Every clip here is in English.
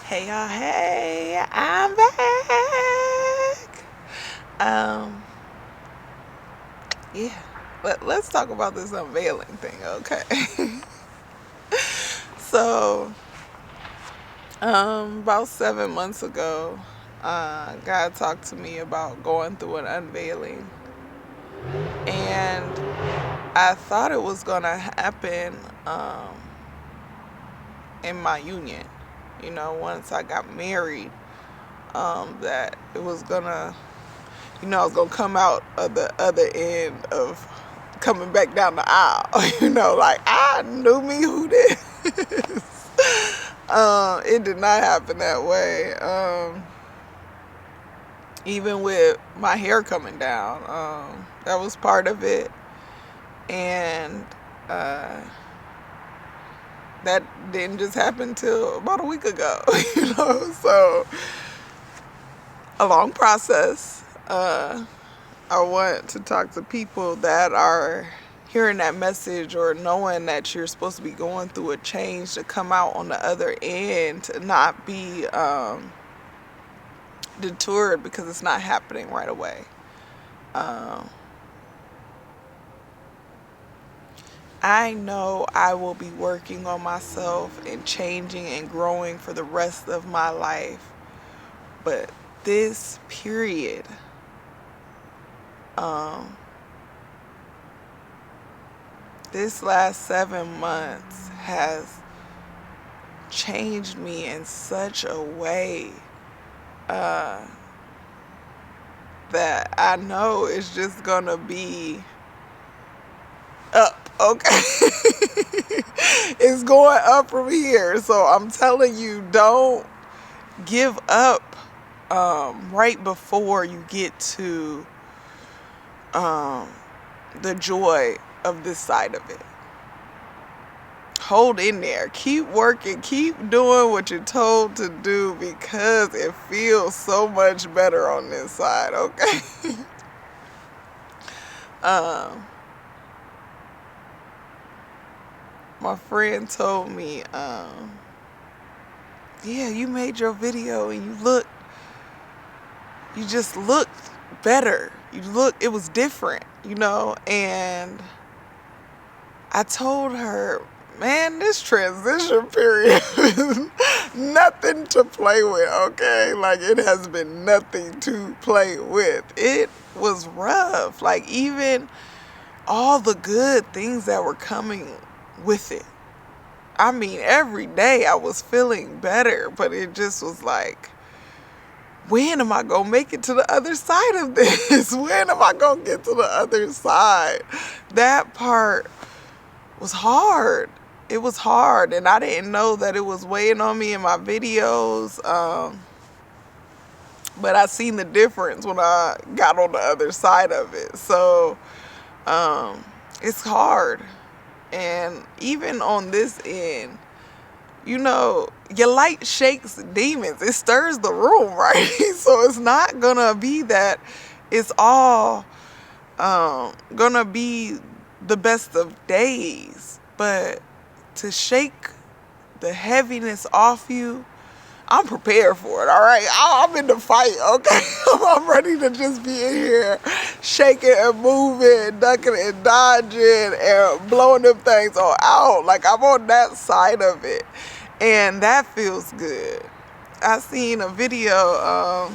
Hey y'all, hey, I'm back. Yeah, let's talk about this unveiling thing, okay? So, about 7 months ago, God talked to me about going through an unveiling, and I thought it was gonna happen, in my union. You know, once I got married, that it was gonna, I was gonna come out of the other end of coming back down the aisle. Like I knew me who this. It did not happen that way. Even with my hair coming down, that was part of it, and that didn't just happen till about a week ago. So a long process. I want to talk to people that are hearing that message or knowing that you're supposed to be going through a change to come out on the other end, to not be deterred because it's not happening right away. I know I will be working on myself and changing and growing for the rest of my life, but this period, this last 7 months has changed me in such a way that I know it's just gonna be up, okay? It's going up from here. So I'm telling you, don't give up right before you get to the joy of this side of it. Hold in there, keep working, keep doing what you're told to do, because it feels so much better on this side, okay? My friend told me, yeah, you made your video and you just looked better. It was different, and I told her, man, this transition period is nothing to play with, okay? Like, it has been nothing to play with. It was rough. Like, even all the good things that were coming with it. I mean, every day I was feeling better, but it just was like, when am I going to make it to the other side of this? When am I going to get to the other side? That part was hard. It was hard, and I didn't know that it was weighing on me in my videos, but I seen the difference when I got on the other side of it. So it's hard, and even on this end, your light shakes demons. It stirs the room, right? So it's not gonna be that it's all gonna be the best of days, but to shake the heaviness off you, I'm prepared for it, all right? I'm in the fight, okay? I'm ready to just be in here shaking and moving, ducking and dodging and blowing them things all out. Like, I'm on that side of it, and that feels good. I seen a video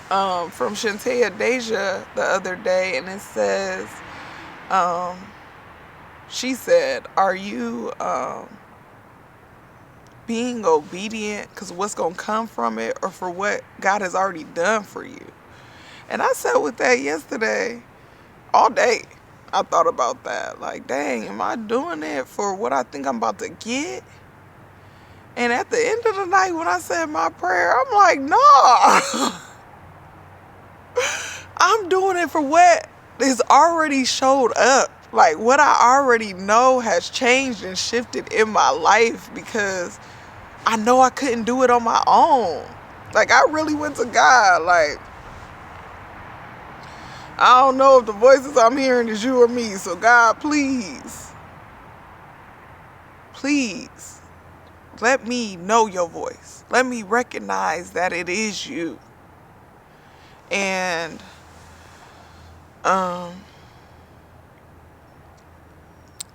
from Shantae Deja the other day, and it says, she said, are you being obedient because what's going to come from it, or for what God has already done for you? And I sat with that yesterday all day. I thought about that. Like, dang, am I doing it for what I think I'm about to get? And at the end of the night, when I said my prayer, I'm like, nah. I'm doing it for what is already showed up. Like, what I already know has changed and shifted in my life, because I know I couldn't do it on my own. Like, I really went to God. Like, I don't know if the voices I'm hearing is you or me. So God, please let me know your voice. Let me recognize that it is you. And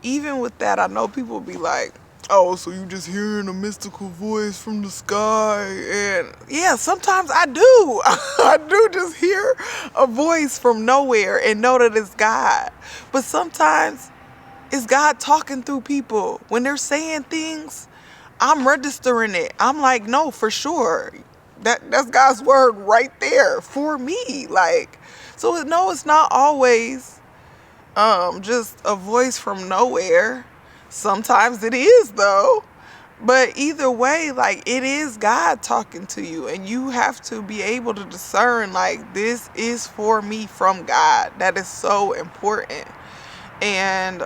even with that, I know people be like, oh, so you just hearing a mystical voice from the sky? And yeah, sometimes I do. I do just hear a voice from nowhere and know that it's God. But sometimes it's God talking through people. When they're saying things, I'm registering it. I'm like, no, for sure. That's God's word right there for me. Like, so no, it's not always just a voice from nowhere. Sometimes it is though. But either way, like, it is God talking to you, and you have to be able to discern, like, this is for me from God. That is so important. And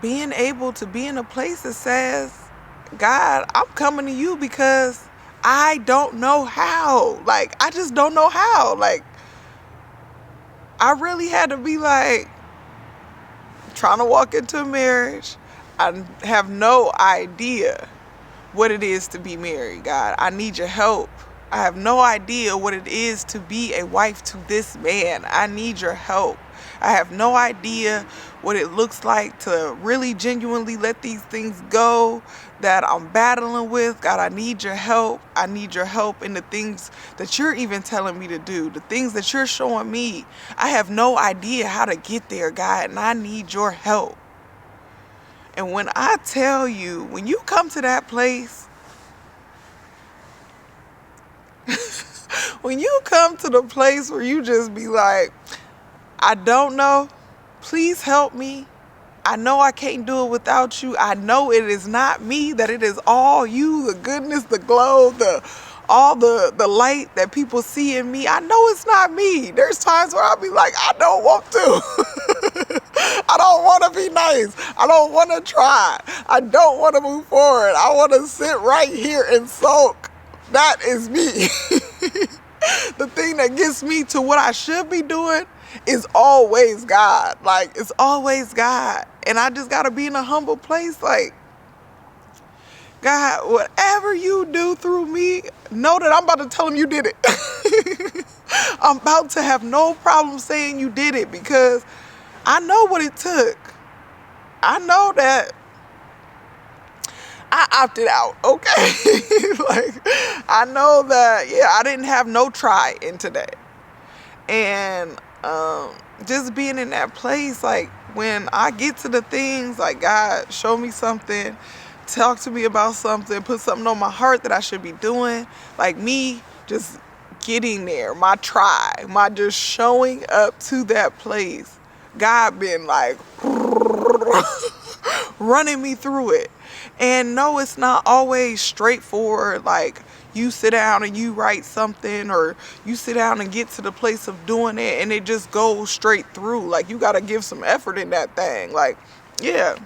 being able to be in a place that says, God, I'm coming to you because I don't know how. Like, I just don't know how. Like, I really had to be like, trying to walk into a marriage. I have no idea what it is to be married, God. I need your help. I have no idea what it is to be a wife to this man. I need your help. I have no idea what it looks like to really genuinely let these things go that I'm battling with. God, I need your help. I need your help in the things that you're even telling me to do, the things that you're showing me. I have no idea how to get there, God, and I need your help. And when I tell you, when you come to that place, when you come to the place where you just be like, I don't know, please help me. I know I can't do it without you. I know it is not me, that it is all you, the goodness, the glow, all the light that people see in me. I know it's not me. There's times where I'll be like, I don't want to. I don't want to be nice. I don't want to try. I don't want to move forward. I want to sit right here and sulk. That is me. The thing that gets me to what I should be doing is always God. Like, it's always God. And I just got to be in a humble place. Like, God, whatever you do through me, know that I'm about to tell him you did it. I'm about to have no problem saying you did it, because I know what it took. I know that I opted out, okay? Like, I know that, yeah, I didn't have no try in today. And just being in that place, like, when I get to the things, like, God, show me something, talk to me about something, put something on my heart that I should be doing, like, me just getting there, my try, my just showing up to that place, God been like running me through it. And no, it's not always straightforward. Like, you sit down and you write something, or you sit down and get to the place of doing it and it just goes straight through. Like, you got to give some effort in that thing. Like, yeah,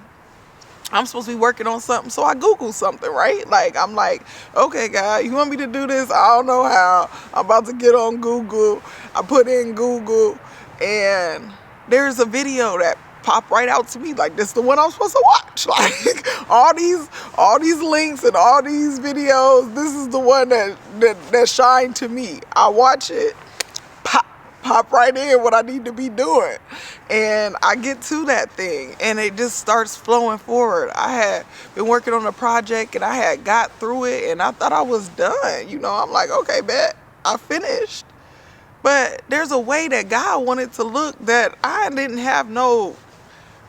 I'm supposed to be working on something, so I Google something, right? Like, I'm like, okay, God, you want me to do this? I don't know how. I'm about to get on Google. I put in Google, and there's a video that popped right out to me. Like, this is the one I'm supposed to watch. Like, all these links and all these videos, this is the one that shined to me. I watch it, pop right in what I need to be doing, and I get to that thing, and it just starts flowing forward. I had been working on a project, and I had got through it, and I thought I was done. You know, I'm like, okay, bet, I finished. But there's a way that God wanted to look that I didn't have no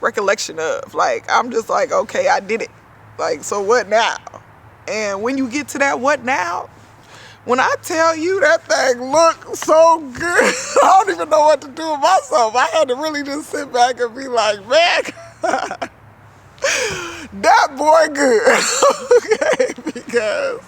recollection of. Like, I'm just like, okay, I did it. Like, so what now? And when you get to that what now, when I tell you that thing looked so good, I don't even know what to do with myself. I had to really just sit back and be like, man, that boy good. Okay, because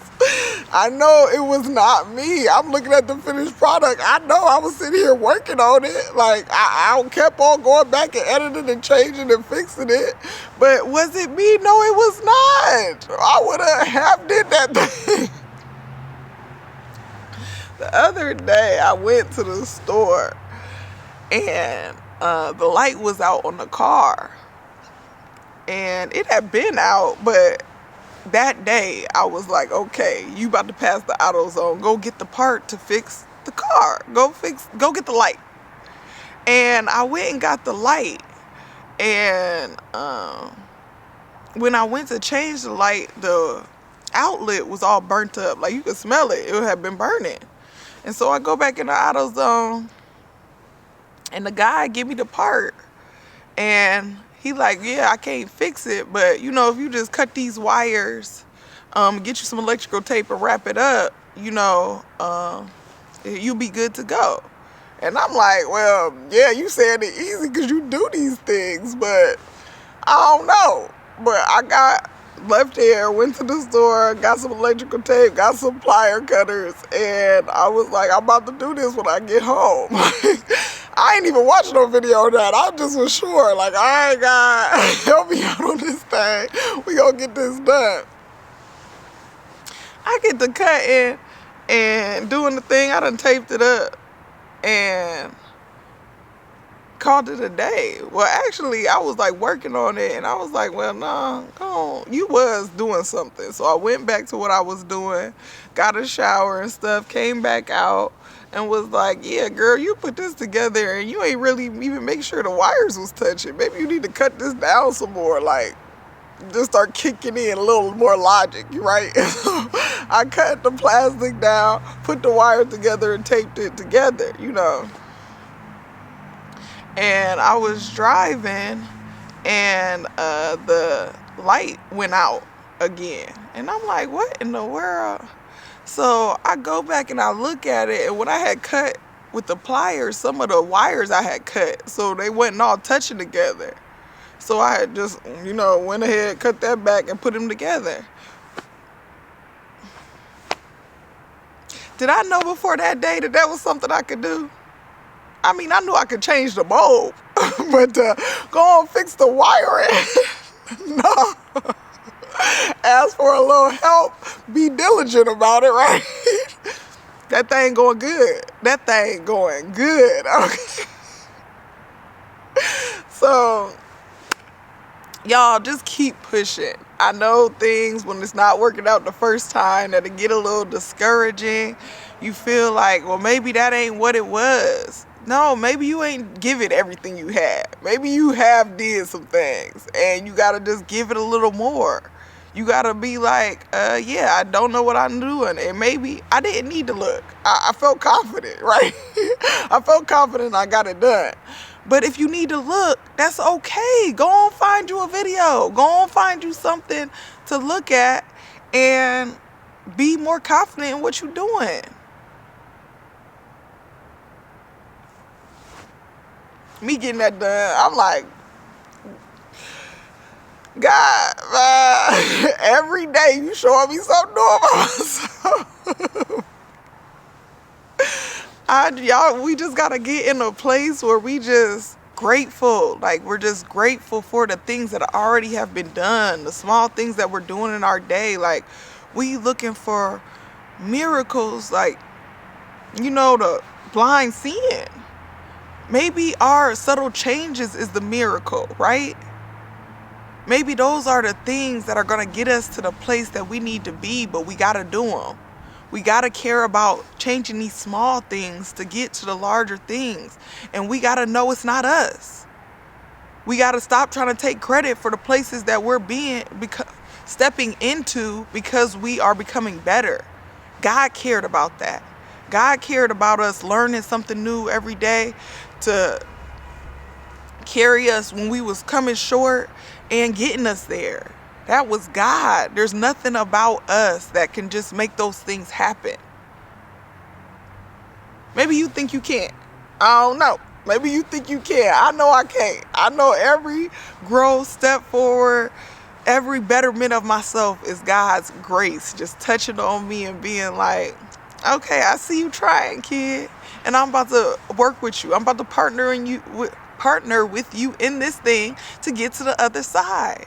I know it was not me. I'm looking at the finished product. I know I was sitting here working on it. Like, I kept on going back and editing and changing and fixing it. But was it me? No, it was not. I would have half did that thing. The other day, I went to the store, and the light was out on the car. and it had been out, but that day I was like, okay, you about to pass the AutoZone, go get the part to fix the car, go get the light. And I went and got the light, and when I went to change the light, the outlet was all burnt up. Like, you could smell it had been burning. And so I go back in the AutoZone, and the guy give me the part, and he like, yeah, I can't fix it, but you know, if you just cut these wires, get you some electrical tape and wrap it up, you know, you'll be good to go. And I'm like, well, yeah, you saying it easy because you do these things, but I don't know. But I got left here, went to the store, got some electrical tape, got some plier cutters, and I was like, I'm about to do this when I get home. I ain't even watching no video of that. I just was sure, like, all right, God, help me out on this thing. We gonna get this done. I get to cutting and doing the thing. I done taped it up and called it a day. Well, actually, I was like working on it, and I was like, well, nah, go on. You was doing something. So I went back to what I was doing, got a shower and stuff, came back out, and was like, yeah, girl, you put this together, and you ain't really even make sure the wires was touching. Maybe you need to cut this down some more, like, just start kicking in a little more logic, right? I cut the plastic down, put the wire together, and taped it together, you know. And I was driving, and the light went out again. And I'm like, what in the world? So I go back and I look at it, and what I had cut with the pliers, some of the wires I had cut, so they wasn't all touching together. So I had just, you know, went ahead, cut that back, and put them together. Did I know before that day that was something I could do? I mean, I knew I could change the bulb, but go and fix the wiring, no. Ask for a little help, be diligent about it, right? That thing going good. That thing going good, okay? So, y'all just keep pushing. I know things, when it's not working out the first time, that it get a little discouraging. You feel like, well, maybe that ain't what it was. No, maybe you ain't give it everything you had. Maybe you have did some things, and you got to just give it a little more. You got to be like, yeah, I don't know what I'm doing. And maybe I didn't need to look. I felt confident, right? I felt confident I got it done. But if you need to look, that's okay. Go on, find you a video. Go on, find you something to look at and be more confident in what you're doing. Me getting that done, I'm like, God, man, every day you showing me something new about myself. We just gotta get in a place where we just grateful. Like, we're just grateful for the things that already have been done, the small things that we're doing in our day. Like, we looking for miracles, like, you know, the blind seeing. Maybe our subtle changes is the miracle, right? Maybe those are the things that are going to get us to the place that we need to be, but we got to do them. We got to care about changing these small things to get to the larger things. And we got to know it's not us. We got to stop trying to take credit for the places that we're stepping into because we are becoming better. God cared about that. God cared about us learning something new every day to carry us when we was coming short and getting us there. That was God. There's nothing about us that can just make those things happen. Maybe you think you can't. I don't know. Maybe you think you can. I know I can't. I know every growth, step forward, every betterment of myself is God's grace just touching on me and being like, okay, I see you trying, kid. And I'm about to work with you. I'm about to partner with you in this thing to get to the other side.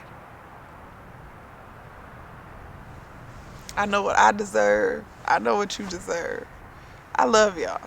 I know what I deserve. I know what you deserve. I love y'all.